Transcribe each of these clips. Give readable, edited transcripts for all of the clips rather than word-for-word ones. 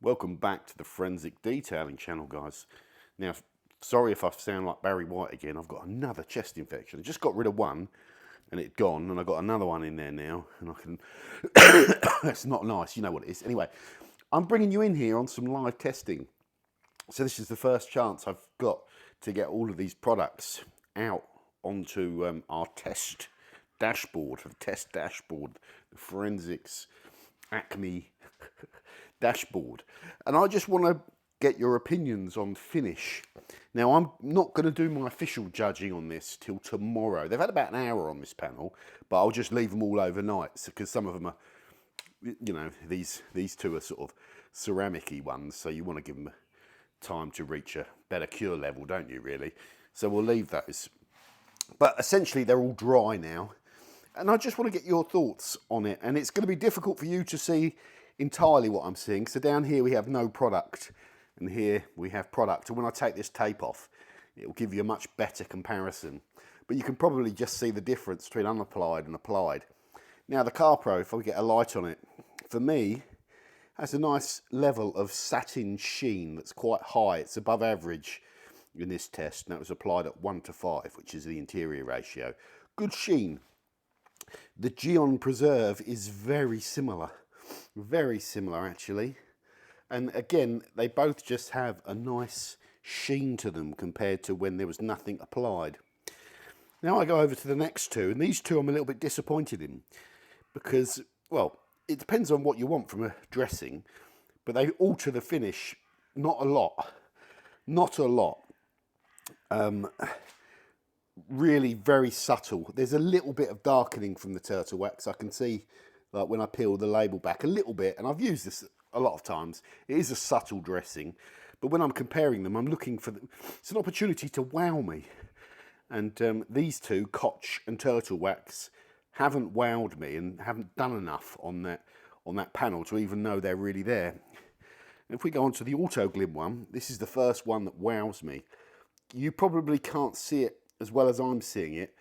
Welcome back to the Forensic Detailing channel, guys. Now, sorry if I sound like Barry White again. I've got another chest infection. I just got rid of one and it's gone, and I've got another one in there now, and I can... It's not nice, you know what it is. Anyway, I'm bringing you in here on some live testing. So this is the first chance I've got to get all of these products out onto our test dashboard, the Forensics Acme dashboard. And I just want to get your opinions on finish. Now, I'm not going to do my official judging on this till tomorrow. They've had about an hour on this panel, but I'll just leave them all overnight because some of them are, you know, these two are sort of ceramic-y ones, so you want to give them time to reach a better cure level, don't you, really? So we'll leave those. But essentially, they're all dry now. And I just want to get your thoughts on it. And it's going to be difficult for you to see entirely what I'm seeing. So down here we have no product, and here we have product. And when I take this tape off, it will give you a much better comparison. But you can probably just see the difference between unapplied and applied. Now the Carpro, if I get a light on it, for me, has a nice level of satin sheen that's quite high. It's above average in this test, and that was applied at 1:5, which is the interior ratio. Good sheen. The Gyeon Preserve is very similar actually. And again, they both just have a nice sheen to them compared to when there was nothing applied. Now I go over to the next two, and these two I'm a little bit disappointed in because, well, it depends on what you want from a dressing, but they alter the finish not a lot. Really very subtle. There's a little bit of darkening from the turtle wax. I can see, like when I peel the label back a little bit, and I've used this a lot of times. It is a subtle dressing, but when I'm comparing them, I'm looking for it's an opportunity to wow me. And these two, Koch and turtle wax, haven't wowed me and haven't done enough on that panel to even know they're really there. And if we go on to the Autoglym one, this is the first one that wows me. You probably can't see it as well as I'm seeing it,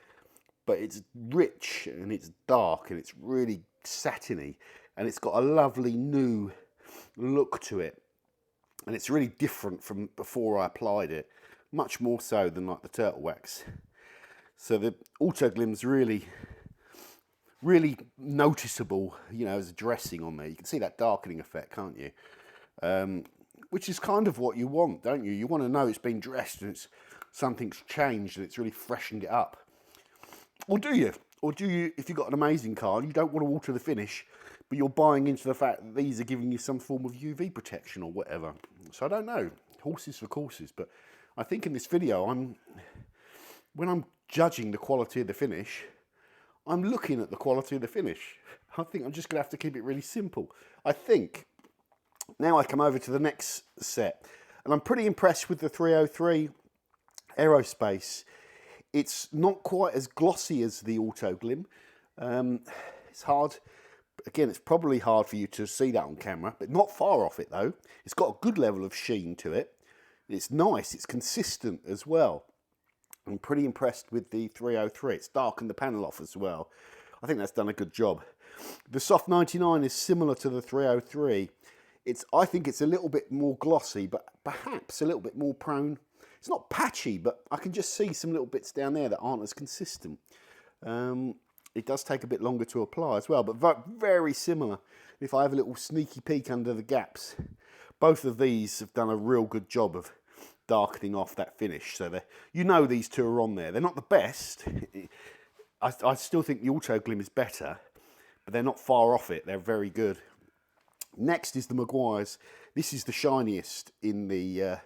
but it's rich and it's dark and it's really satiny, and it's got a lovely new look to it, and it's really different from before I applied it, much more so than like the turtle wax. So the Autoglym's really noticeable, you know, as a dressing on there. You can see that darkening effect, can't you? Which is kind of what you want, don't you? You want to know it's been dressed and something's changed and it's really freshened it up. Or do you? Or do you, if you've got an amazing car and you don't want to alter the finish, but you're buying into the fact that these are giving you some form of UV protection or whatever? So I don't know. Horses for courses. But I think in this video, when I'm judging the quality of the finish, I'm looking at the quality of the finish. I think I'm just going to have to keep it really simple. I think now I come over to the next set, and I'm pretty impressed with the 303 Aerospace. It's not quite as glossy as the Autoglym. It's hard. Again, it's probably hard for you to see that on camera, but not far off it though. It's got a good level of sheen to it. It's nice. It's consistent as well. I'm pretty impressed with the 303. It's darkened the panel off as well. I think that's done a good job. The Soft99 is similar to the 303. I think it's a little bit more glossy, but perhaps a little bit more prone. It's not patchy, but I can just see some little bits down there that aren't as consistent. It does take a bit longer to apply as well, but very similar. If I have a little sneaky peek under the gaps, both of these have done a real good job of darkening off that finish. So you know these two are on there. They're not the best. I still think the Autoglym is better, but they're not far off it. They're very good. Next is the Meguiars. This is the shiniest in the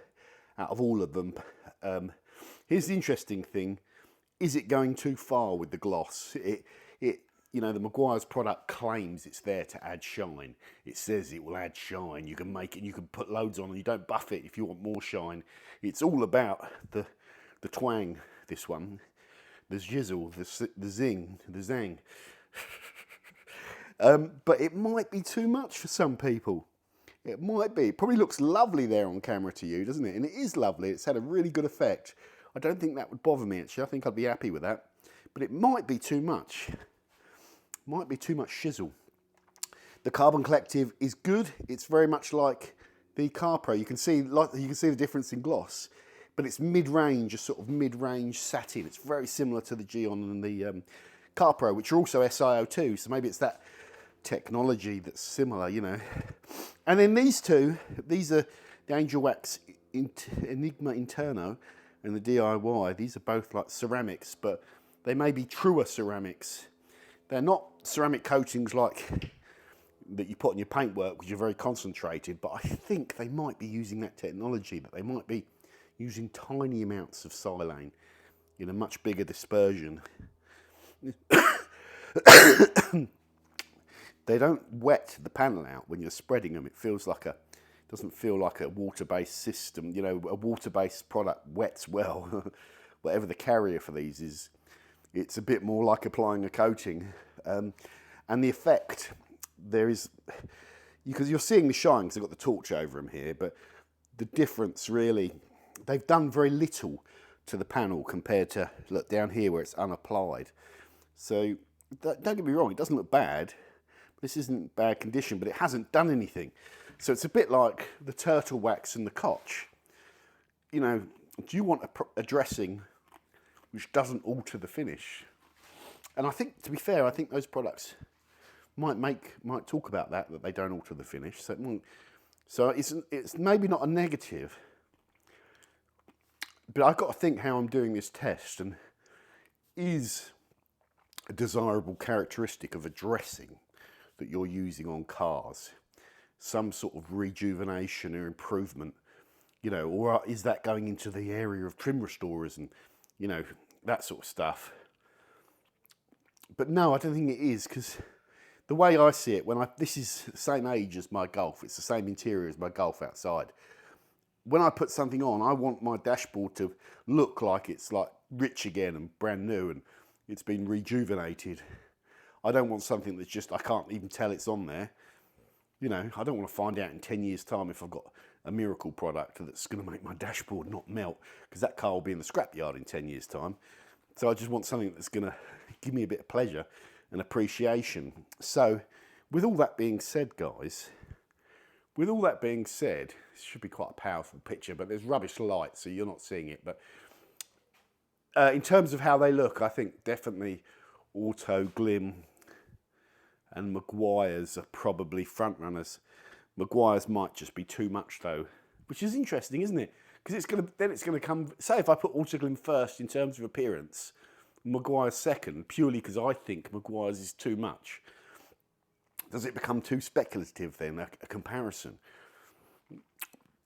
out of all of them. Here's the interesting thing: is it going too far with the gloss? You know, the Meguiars product claims it's there to add shine. It says it will add shine. You can make it. You can put loads on, and you don't buff it if you want more shine. It's all about the twang. This one, the jizzle, the zing, the zang. But it might be too much for some people. It might be. It probably looks lovely there on camera to you, doesn't it? And it is lovely. It's had a really good effect. I don't think that would bother me, actually. I think I'd be happy with that. But it might be too much. Might be too much shizzle. The Carbon Collective is good. It's very much like the Carpro, you can see the difference in gloss, but it's mid-range, a sort of mid-range satin. It's very similar to the Gyeon and the Carpro, which are also SiO2. So maybe it's that technology that's similar, you know. And then these two, these are the Angelwax Enigma Interno and the DIY. These are both like ceramics, but they may be truer ceramics. They're not ceramic coatings like that you put on your paintwork, which are very concentrated, but I think they might be using that technology, that they might be using tiny amounts of silane in a much bigger dispersion. They don't wet the panel out when you're spreading them. It feels like doesn't feel like a water-based system. You know, a water-based product wets well. Whatever the carrier for these is, it's a bit more like applying a coating. And the effect, there is, because you're seeing the shine, because I've got the torch over them here, but the difference really, they've done very little to the panel compared to, look down here where it's unapplied. So don't get me wrong, it doesn't look bad. This isn't bad condition, but it hasn't done anything. So it's a bit like the turtle wax and the Koch. You know, do you want a dressing which doesn't alter the finish? And I think, to be fair, I think those products might talk about that they don't alter the finish. So it's maybe not a negative, but I've got to think how I'm doing this test, and is a desirable characteristic of a dressing that you're using on cars some sort of rejuvenation or improvement, you know, or is that going into the area of trim restorers and, you know, that sort of stuff? But no, I don't think it is, because the way I see it, this is the same age as my Golf, it's the same interior as my Golf outside. When I put something on, I want my dashboard to look like it's like rich again and brand new and it's been rejuvenated. I don't want something that's just, I can't even tell it's on there. You know, I don't want to find out in 10 years' time if I've got a miracle product that's going to make my dashboard not melt, because that car will be in the scrapyard in 10 years' time. So I just want something that's going to give me a bit of pleasure and appreciation. So with all that being said, guys, with all that being said, this should be quite a powerful picture, but there's rubbish light, so you're not seeing it. But in terms of how they look, I think definitely Autoglym and Meguiars are probably front runners. Meguiars might just be too much though, which is interesting, isn't it? Because it's gonna come. Say if I put Autoglym first in terms of appearance, Meguiars second, purely because I think Meguiars is too much. Does it become too speculative then, a comparison?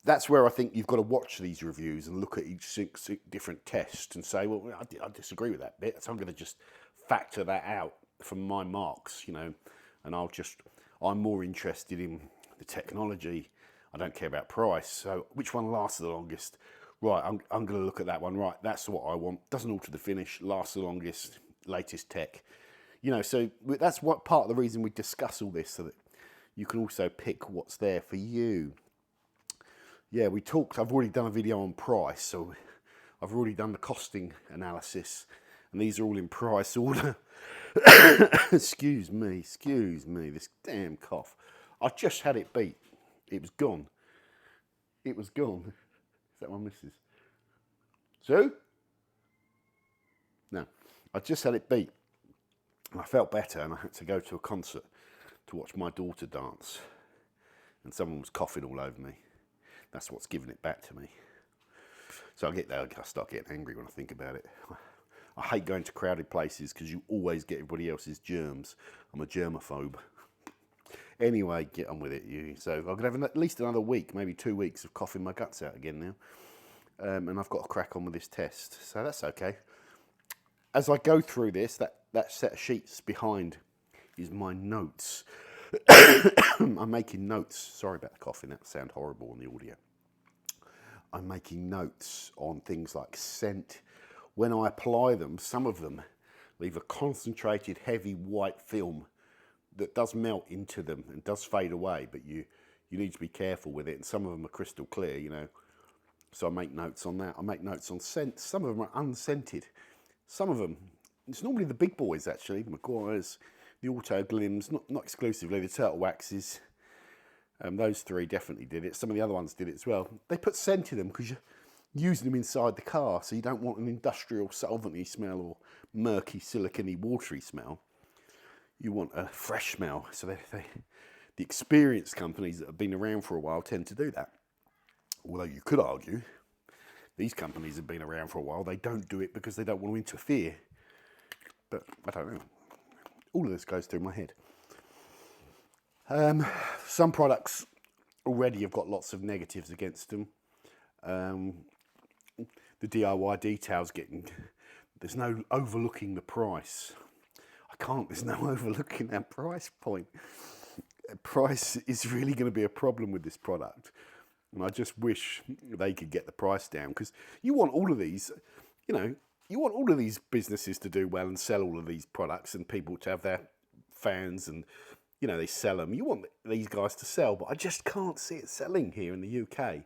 That's where I think you've got to watch these reviews and look at each different test and say, well, I disagree with that bit, so I'm going to just factor that out from my marks, you know, and I'm more interested in the technology. I don't care about price. So which one lasts the longest? Right, I'm going to look at that one. Right, that's what I want. Doesn't alter the finish, lasts the longest, latest tech. You know, so that's what part of the reason we discuss all this, so that you can also pick what's there for you. Yeah, I've already done a video on price, so I've already done the costing analysis, and these are all in price order. Excuse me, this damn cough. I just had it beat. It was gone. It was gone. Is that my missus? Sue? No, I just had it beat. And I felt better, and I had to go to a concert to watch my daughter dance. And someone was coughing all over me. That's what's giving it back to me. So I start getting angry when I think about it. I hate going to crowded places because you always get everybody else's germs. I'm a germaphobe. Anyway, get on with it, you. So I'm going to have at least another week, maybe 2 weeks of coughing my guts out again now. And I've got to crack on with this test. So that's okay. As I go through this, that set of sheets behind is my notes. I'm making notes. Sorry about the coughing, that sound horrible on the audio. I'm making notes on things like scent. When I apply them, some of them leave a concentrated, heavy white film that does melt into them and does fade away, but you need to be careful with it. And some of them are crystal clear, you know. So I make notes on that. I make notes on scent. Some of them are unscented. Some of them, it's normally the big boys actually, the Meguiars, the Autoglyms, not exclusively, the turtle waxes. Those three definitely did it. Some of the other ones did it as well. They put scent in them because you're using them inside the car, so you don't want an industrial solventy smell or murky, silicone-y, watery smell. You want a fresh smell. So the experienced companies that have been around for a while tend to do that. Although you could argue these companies have been around for a while. They don't do it because they don't want to interfere. But I don't know. All of this goes through my head. Some products already have got lots of negatives against them. The DIY details there's no overlooking the price. There's no overlooking that price point. Price is really going to be a problem with this product. And I just wish they could get the price down, because you want all of these, you want all of these businesses to do well and sell all of these products and people to have their fans and, they sell them. You want these guys to sell, but I just can't see it selling here in the UK.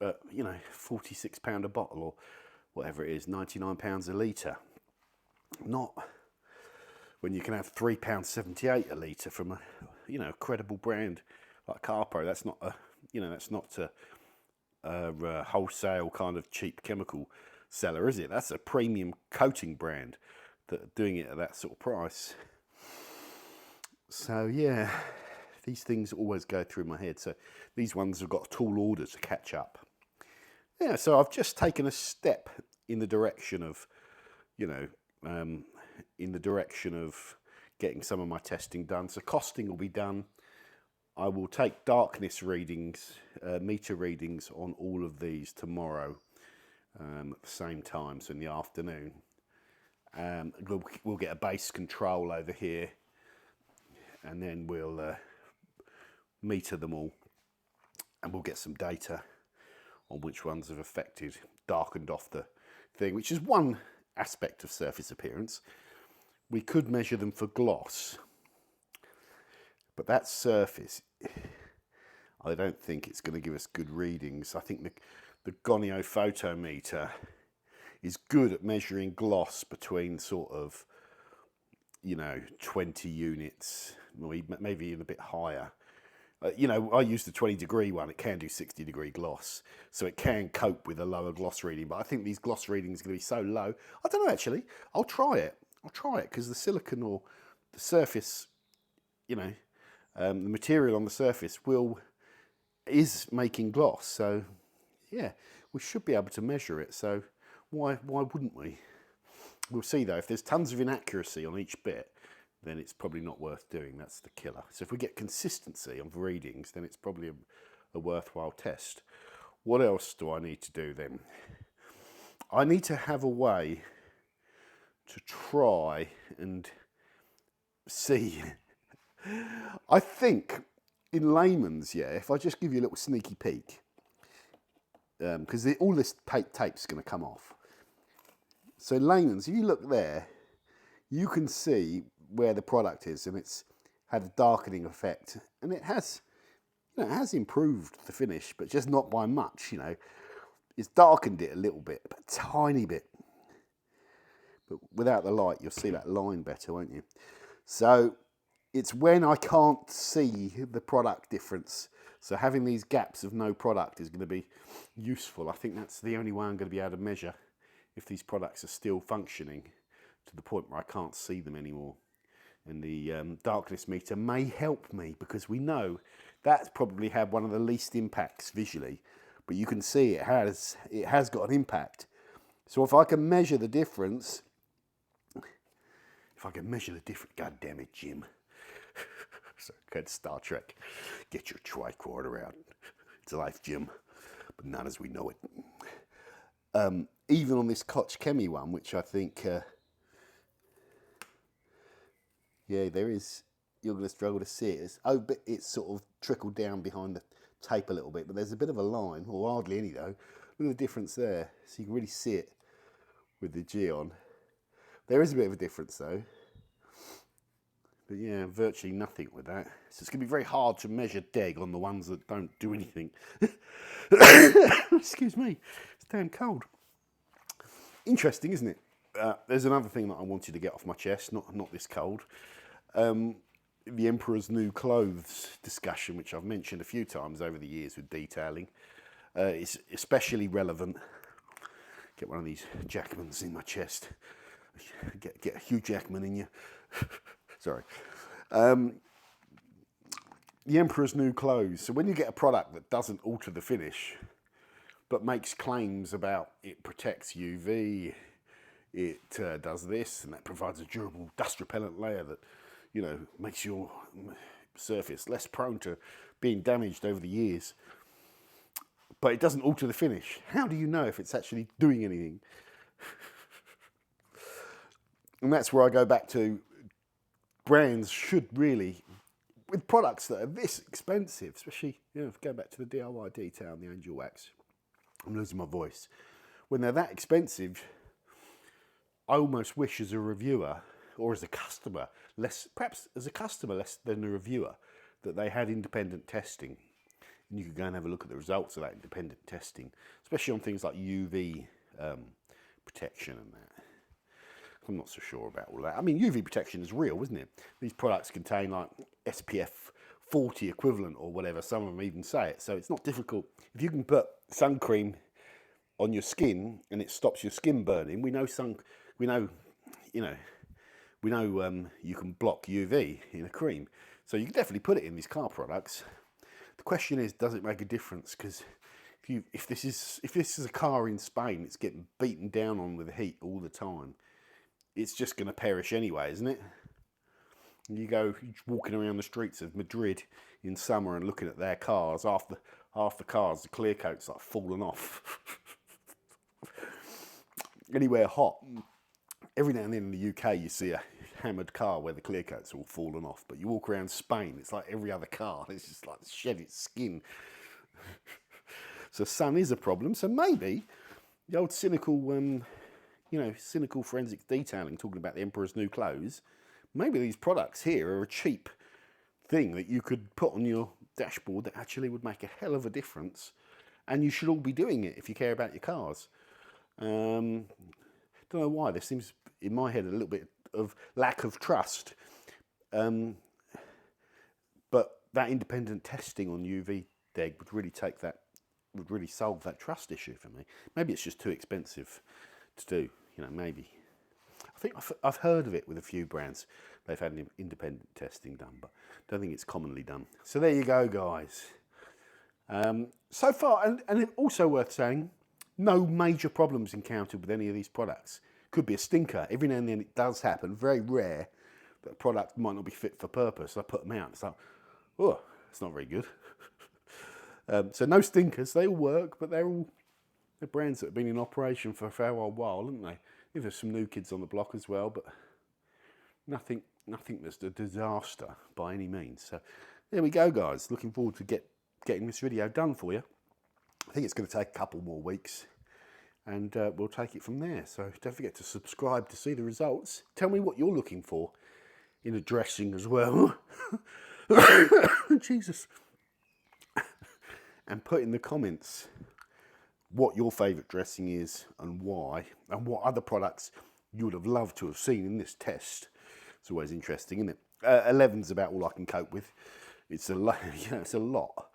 £46 a bottle or whatever it is, £99 a litre. Not when you can have £3.78 a litre from a credible brand like Carpro. That's not a wholesale kind of cheap chemical seller, is it? That's a premium coating brand that doing it at that sort of price. So yeah, these things always go through my head. So these ones have got a tall order to catch up. Yeah, so I've just taken a step in the direction of, getting some of my testing done. So costing will be done. I will take darkness readings, meter readings on all of these tomorrow at the same time, so in the afternoon. We'll get a base control over here, and then we'll meter them all, and we'll get some data on which ones have darkened off the thing, which is one aspect of surface appearance. We could measure them for gloss, but that surface, I don't think it's going to give us good readings. I think the Gyeon photometer is good at measuring gloss between sort of, 20 units, maybe even a bit higher. I use the 20-degree one. It can do 60-degree gloss, so it can cope with a lower gloss reading. But I think these gloss readings are going to be so low. I don't know, actually. I'll try it because the silicone or the surface, the material on the surface is making gloss. So yeah, we should be able to measure it. So why wouldn't we? We'll see though. If there's tons of inaccuracy on each bit, then it's probably not worth doing. That's the killer. So if we get consistency of readings, then it's probably a worthwhile test. What else do I need to do then? I need to have a way to try and see. I think in layman's, if I just give you a little sneaky peek, because all this tape's going to come off. So in layman's, if you look there, you can see where the product is, and it's had a darkening effect, and it has improved the finish, but just not by much. It's darkened it a little bit, but a tiny bit. But without the light, you'll see that line better, won't you? So it's when I can't see the product difference. So having these gaps of no product is going to be useful. I think that's the only way I'm going to be able to measure if these products are still functioning to the point where I can't see them anymore. And the darkness meter may help me, because we know that's probably had one of the least impacts visually, but you can see it has got an impact. So if I can measure the difference, God damn it, Jim. So good Star Trek. Get your tricorder out. It's life, Jim, but not as we know it. Even on this Koch Chemi one, which I think, there is, you're going to struggle to see it. But it's sort of trickled down behind the tape a little bit, but there's a bit of a line, or hardly any though. Look at the difference there. So you can really see it with the Gyeon. There is a bit of a difference though. But yeah, virtually nothing with that. So it's going to be very hard to measure deg on the ones that don't do anything. Excuse me, it's damn cold. Interesting, isn't it? There's another thing that I wanted to get off my chest, not this cold. the Emperor's New Clothes discussion, which I've mentioned a few times over the years with detailing, is especially relevant. Get one of these Jackmans in my chest. Get a Hugh Jackman in you. Sorry. The Emperor's New Clothes. So when you get a product that doesn't alter the finish, but makes claims about it protects UV, it does this, and that provides a durable dust repellent layer that, you know, makes your surface less prone to being damaged over the years, but it doesn't alter the finish. How do you know if it's actually doing anything? And that's where I go back to, brands should really, with products that are this expensive, especially, you know, going back to the DIY detail and the Angelwax, I'm losing my voice. When they're that expensive, I almost wish as a reviewer or as a customer, perhaps as a customer less than a reviewer, that they had independent testing. And you could go and have a look at the results of that independent testing, especially on things like UV protection and that. I'm not so sure about all that. I mean, UV protection is real, isn't it? These products contain like SPF 40 equivalent or whatever, some of them even say it. So it's not difficult. If you can put sun cream on your skin and it stops your skin burning, we know you can block UV in a cream. So you can definitely put it in these car products. The question is, does it make a difference? Because if this is a car in Spain, it's getting beaten down on with the heat all the time, it's just going to perish anyway, isn't it? You're walking around the streets of Madrid in summer and looking at their cars, half the cars, the clear coat's like falling off. Anywhere hot, every now and then in the UK you see a hammered car where the clear coat's all fallen off, but you walk around Spain, it's like every other car, it's just like shed its skin. So sun is a problem. So maybe the old cynical forensic detailing, talking about the Emperor's New Clothes, maybe these products here are a cheap thing that you could put on your dashboard that actually would make a hell of a difference, and you should all be doing it if you care about your cars. Don't know why, there seems in my head a little bit of lack of trust, but that independent testing on UV deg would really solve that trust issue for me. Maybe it's just too expensive to do, maybe. I think I've heard of it with a few brands. They've had independent testing done, but I don't think it's commonly done. So there you go, guys. So far, and also worth saying, no major problems encountered with any of these products. Could be a stinker. Every now and then it does happen. Very rare that a product might not be fit for purpose. I put them out. It's like, oh, it's not very good. So no stinkers. They all work, but they're brands that have been in operation for a fair old while, haven't they? There's some new kids on the block as well, but nothing that's a disaster by any means. So there we go, guys. Looking forward to getting this video done for you. I think it's going to take a couple more weeks, and we'll take it from there. So don't forget to subscribe to see the results. Tell me what you're looking for in a dressing as well. Jesus. And put in the comments what your favourite dressing is and why, and what other products you would have loved to have seen in this test. It's always interesting, isn't it? 11's about all I can cope with. It's a lot. It's a lot.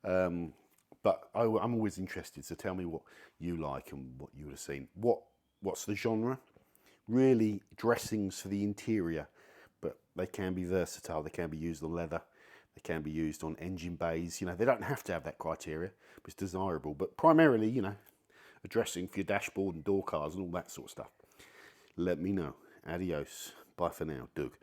But I'm always interested, so tell me what you like and what you would have seen. What's the genre? Really, dressings for the interior, but they can be versatile. They can be used on leather. They can be used on engine bays. They don't have to have that criteria, but it's desirable. But primarily, a dressing for your dashboard and door cars and all that sort of stuff. Let me know. Adios. Bye for now. Doug.